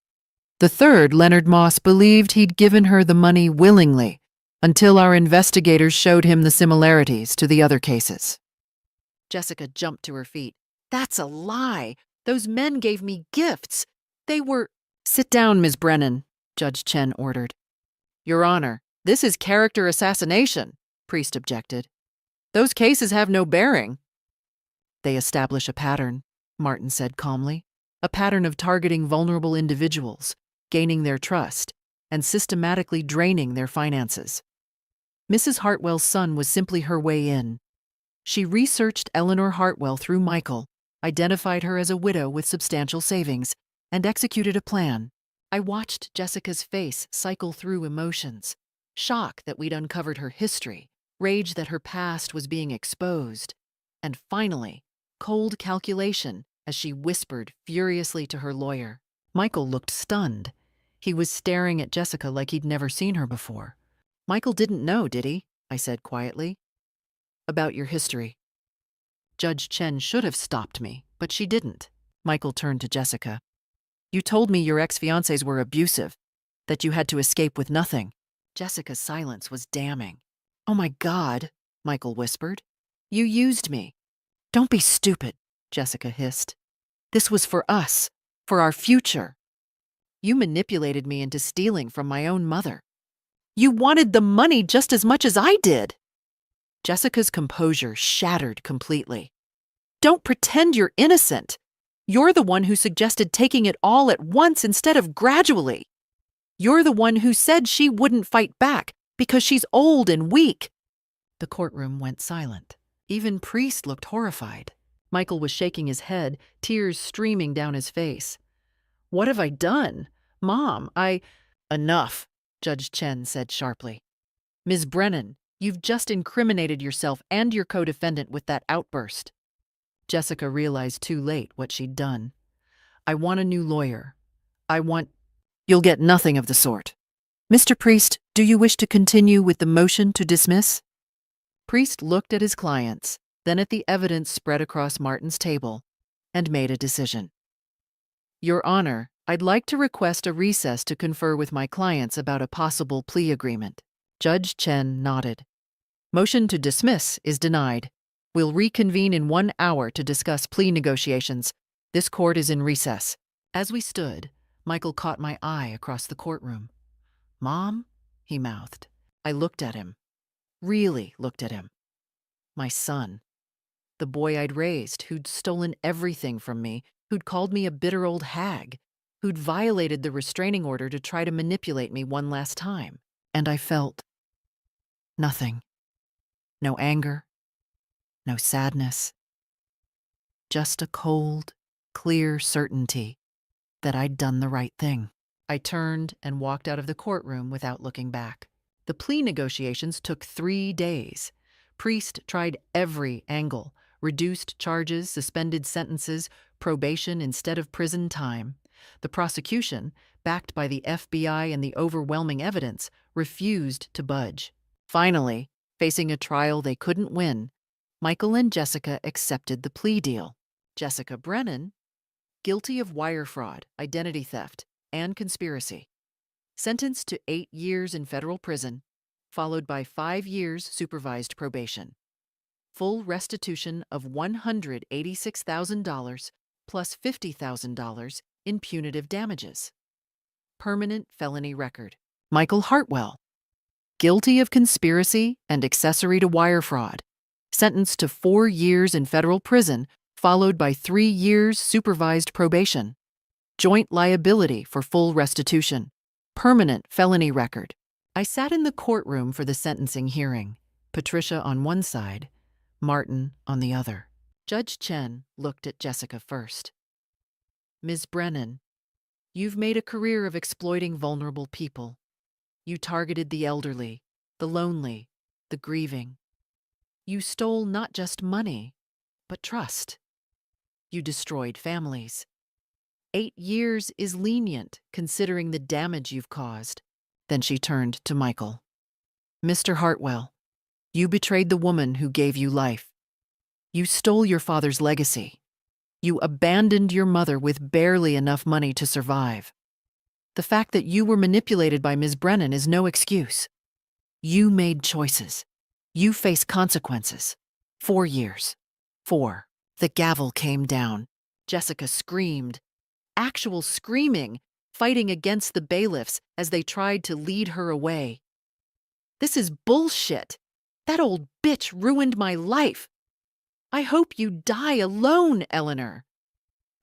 The third, Leonard Moss, believed he'd given her the money willingly until our investigators showed him the similarities to the other cases. Jessica jumped to her feet. That's a lie. Those men gave me gifts. They were— Sit down, Ms. Brennan, Judge Chen ordered. Your Honor, this is character assassination, Priest objected. Those cases have no bearing. They establish a pattern, Martin said calmly. A pattern of targeting vulnerable individuals, gaining their trust, and systematically draining their finances. Mrs. Hartwell's son was simply her way in. She researched Eleanor Hartwell through Michael, identified her as a widow with substantial savings, and executed a plan. I watched Jessica's face cycle through emotions. Shock that we'd uncovered her history, rage that her past was being exposed, and finally, cold calculation as she whispered furiously to her lawyer. Michael looked stunned. He was staring at Jessica like he'd never seen her before. Michael didn't know, did he? I said quietly. About your history. Judge Chen should have stopped me, but she didn't. Michael turned to Jessica. You told me your ex-fiancés were abusive, that you had to escape with nothing. Jessica's silence was damning. Oh my God, Michael whispered. You used me. Don't be stupid, Jessica hissed. This was for us, for our future. You manipulated me into stealing from my own mother. You wanted the money just as much as I did. Jessica's composure shattered completely. Don't pretend you're innocent. You're the one who suggested taking it all at once instead of gradually. You're the one who said she wouldn't fight back because she's old and weak. The courtroom went silent. Even Priest looked horrified. Michael was shaking his head, tears streaming down his face. What have I done? Mom, Enough, Judge Chen said sharply. Ms. Brennan, you've just incriminated yourself and your co-defendant with that outburst. Jessica realized too late what she'd done. I want a new lawyer. You'll get nothing of the sort. Mr. Priest, do you wish to continue with the motion to dismiss? Priest looked at his clients, then at the evidence spread across Martin's table, and made a decision. Your Honor, I'd like to request a recess to confer with my clients about a possible plea agreement. Judge Chen nodded. Motion to dismiss is denied. We'll reconvene in 1 hour to discuss plea negotiations. This court is in recess. As we stood, Michael caught my eye across the courtroom. Mom? He mouthed. I looked at him. Really looked at him. My son. The boy I'd raised, who'd stolen everything from me, who'd called me a bitter old hag, who'd violated the restraining order to try to manipulate me one last time. And I felt nothing. No anger. No sadness. Just a cold, clear certainty that I'd done the right thing. I turned and walked out of the courtroom without looking back. The plea negotiations took 3 days. Priest tried every angle, reduced charges, suspended sentences, probation instead of prison time. The prosecution, backed by the FBI and the overwhelming evidence, refused to budge. Finally, facing a trial they couldn't win, Michael and Jessica accepted the plea deal. Jessica Brennan, guilty of wire fraud, identity theft, and conspiracy, sentenced to 8 years in federal prison, followed by 5 years supervised probation. Full restitution of $186,000 plus $50,000 in punitive damages. Permanent felony record. Michael Hartwell, guilty of conspiracy and accessory to wire fraud, sentenced to 4 years in federal prison, followed by 3 years supervised probation. Joint liability for full restitution. Permanent felony record. I sat in the courtroom for the sentencing hearing, Patricia on one side, Martin on the other. Judge Chen looked at Jessica first. Ms. Brennan, you've made a career of exploiting vulnerable people. You targeted the elderly, the lonely, the grieving. You stole not just money, but trust. You destroyed families. 8 years is lenient considering the damage you've caused. Then she turned to Michael. Mr. Hartwell, you betrayed the woman who gave you life. You stole your father's legacy. You abandoned your mother with barely enough money to survive. The fact that you were manipulated by Ms. Brennan is no excuse. You made choices. You face consequences. 4 years. 4. The gavel came down. Jessica screamed. Actual screaming, fighting against the bailiffs as they tried to lead her away. This is bullshit. That old bitch ruined my life. I hope you die alone, Eleanor.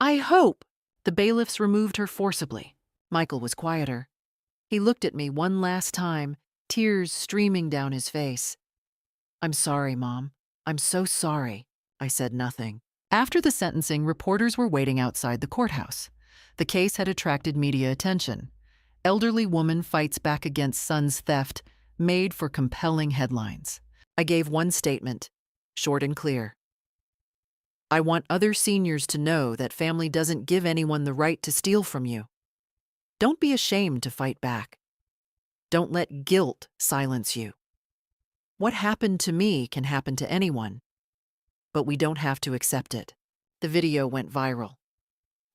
I hope. The bailiffs removed her forcibly. Michael was quieter. He looked at me one last time, tears streaming down his face. I'm sorry, Mom. I'm so sorry. I said nothing. After the sentencing, reporters were waiting outside the courthouse. The case had attracted media attention. Elderly woman fights back against son's theft, made for compelling headlines. I gave one statement, short and clear. I want other seniors to know that family doesn't give anyone the right to steal from you. Don't be ashamed to fight back. Don't let guilt silence you. What happened to me can happen to anyone, but we don't have to accept it. The video went viral.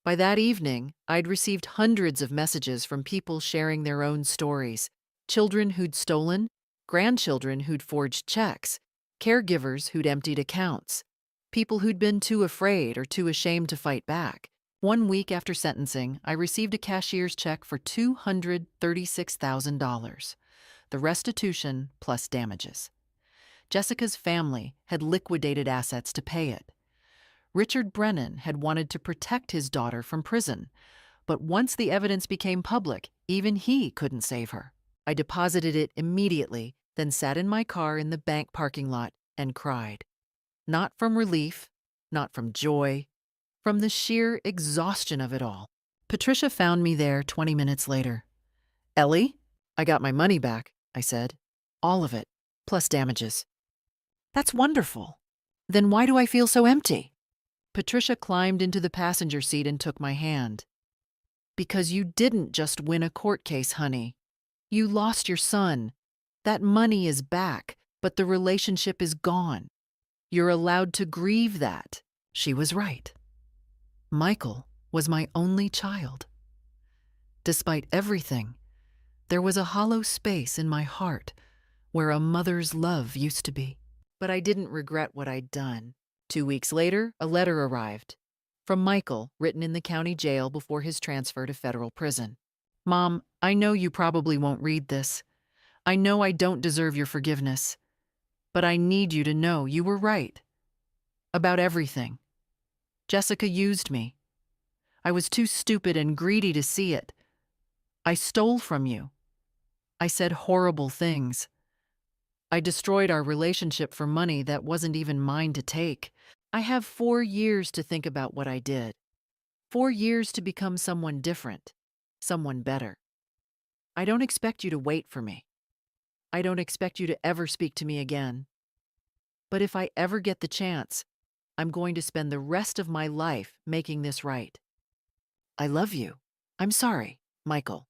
By that evening, I'd received hundreds of messages from people sharing their own stories. Children who'd stolen, grandchildren who'd forged checks, caregivers who'd emptied accounts, people who'd been too afraid or too ashamed to fight back. 1 week after sentencing, I received a cashier's check for $236,000, the restitution plus damages. Jessica's family had liquidated assets to pay it. Richard Brennan had wanted to protect his daughter from prison, but once the evidence became public, even he couldn't save her. I deposited it immediately, then sat in my car in the bank parking lot and cried. Not from relief, not from joy, from the sheer exhaustion of it all. Patricia found me there 20 minutes later. Ellie, I got my money back, I said. All of it, plus damages. That's wonderful. Then why do I feel so empty? Patricia climbed into the passenger seat and took my hand. Because you didn't just win a court case, honey. You lost your son. That money is back, but the relationship is gone. You're allowed to grieve that. She was right. Michael was my only child. Despite everything, there was a hollow space in my heart where a mother's love used to be. But I didn't regret what I'd done. 2 weeks later, a letter arrived from Michael, written in the county jail before his transfer to federal prison. Mom, I know you probably won't read this. I know I don't deserve your forgiveness. But I need you to know you were right. About everything. Jessica used me. I was too stupid and greedy to see it. I stole from you. I said horrible things. I destroyed our relationship for money that wasn't even mine to take. I have 4 years to think about what I did. 4 years to become someone different, someone better. I don't expect you to wait for me. I don't expect you to ever speak to me again. But if I ever get the chance, I'm going to spend the rest of my life making this right. I love you. I'm sorry, Michael.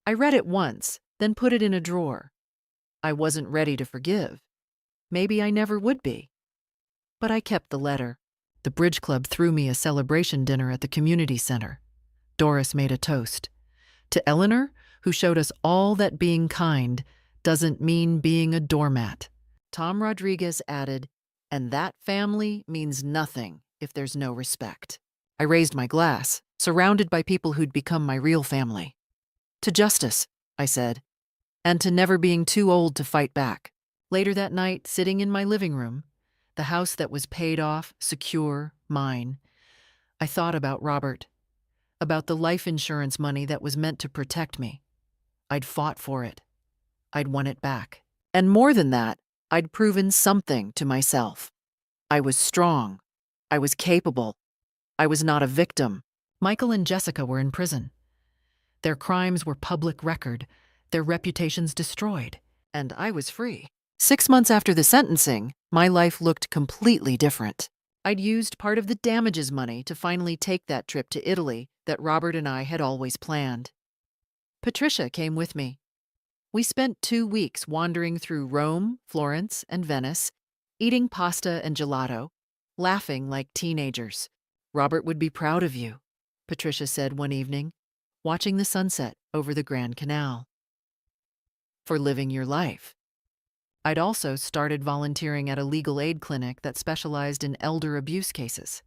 I read it once, then put it in a drawer. I wasn't ready to forgive. Maybe I never would be. But I kept the letter. The bridge club threw me a celebration dinner at the community center. Doris made a toast. To Eleanor, who showed us all that being kind doesn't mean being a doormat. Tom Rodriguez added, and that family means nothing if there's no respect. I raised my glass, surrounded by people who'd become my real family. To justice, I said, and to never being too old to fight back. Later that night, sitting in my living room, the house that was paid off, secure, mine, I thought about Robert, about the life insurance money that was meant to protect me. I'd fought for it. I'd won it back. And more than that, I'd proven something to myself. I was strong. I was capable. I was not a victim. Michael and Jessica were in prison. Their crimes were public record, their reputations destroyed, and I was free. 6 months after the sentencing, my life looked completely different. I'd used part of the damages money to finally take that trip to Italy that Robert and I had always planned. Patricia came with me. We spent 2 weeks wandering through Rome, Florence, and Venice, eating pasta and gelato, laughing like teenagers. Robert would be proud of you, Patricia said one evening, watching the sunset over the Grand Canal. For living your life. I'd also started volunteering at a legal aid clinic that specialized in elder abuse cases.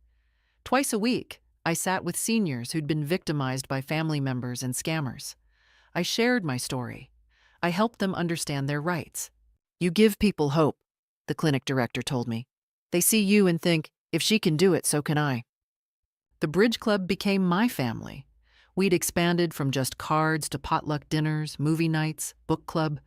Twice a week, I sat with seniors who'd been victimized by family members and scammers. I shared my story. I helped them understand their rights. You give people hope, the clinic director told me. They see you and think, if she can do it, so can I. The Bridge Club became my family. We'd expanded from just cards to potluck dinners, movie nights, book club.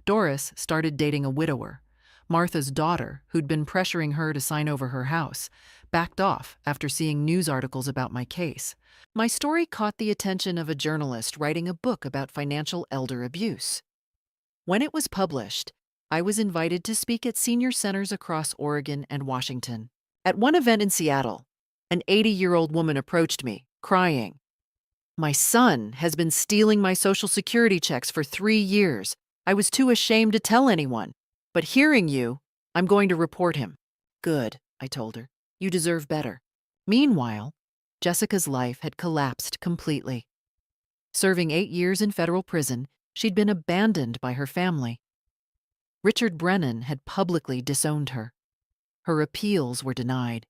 Doris started dating a widower. Martha's daughter, who'd been pressuring her to sign over her house, backed off after seeing news articles about my case. My story caught the attention of a journalist writing a book about financial elder abuse. When it was published, I was invited to speak at senior centers across Oregon and Washington. At one event in Seattle, an 80-year-old woman approached me, crying. My son has been stealing my Social Security checks for 3 years. I was too ashamed to tell anyone. But hearing you, I'm going to report him. Good, I told her. You deserve better. Meanwhile, Jessica's life had collapsed completely. Serving 8 years in federal prison, she'd been abandoned by her family. Richard Brennan had publicly disowned her. Her appeals were denied.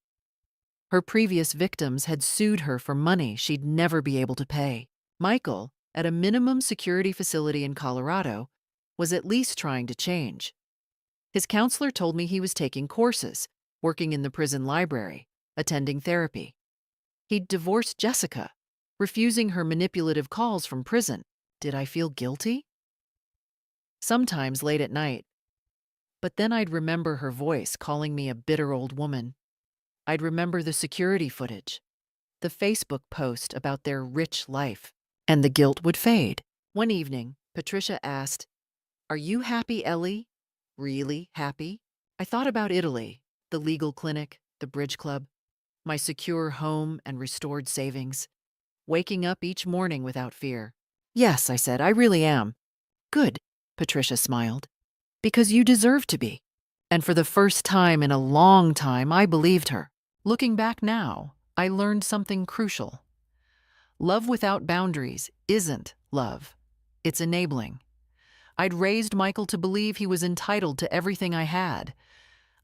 Her previous victims had sued her for money she'd never be able to pay. Michael, at a minimum security facility in Colorado, was at least trying to change. His counselor told me he was taking courses, working in the prison library, attending therapy. He'd divorced Jessica, refusing her manipulative calls from prison. Did I feel guilty? Sometimes late at night. But then I'd remember her voice calling me a bitter old woman. I'd remember the security footage, the Facebook post about their rich life, and the guilt would fade. One evening, Patricia asked, "Are you happy, Ellie? Really happy?" I thought about Italy, the legal clinic, the bridge club, my secure home and restored savings, waking up each morning without fear. Yes, I said, I really am. Good, Patricia smiled, because you deserve to be. And for the first time in a long time, I believed her. Looking back now, I learned something crucial. Love without boundaries isn't love. It's enabling. I'd raised Michael to believe he was entitled to everything I had.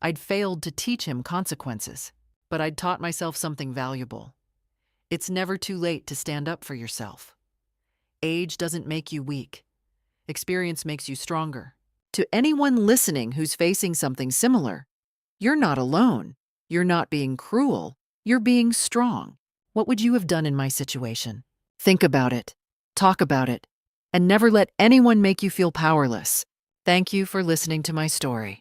I'd failed to teach him consequences, but I'd taught myself something valuable. It's never too late to stand up for yourself. Age doesn't make you weak. Experience makes you stronger. To anyone listening who's facing something similar, you're not alone. You're not being cruel. You're being strong. What would you have done in my situation? Think about it. Talk about it. And never let anyone make you feel powerless. Thank you for listening to my story.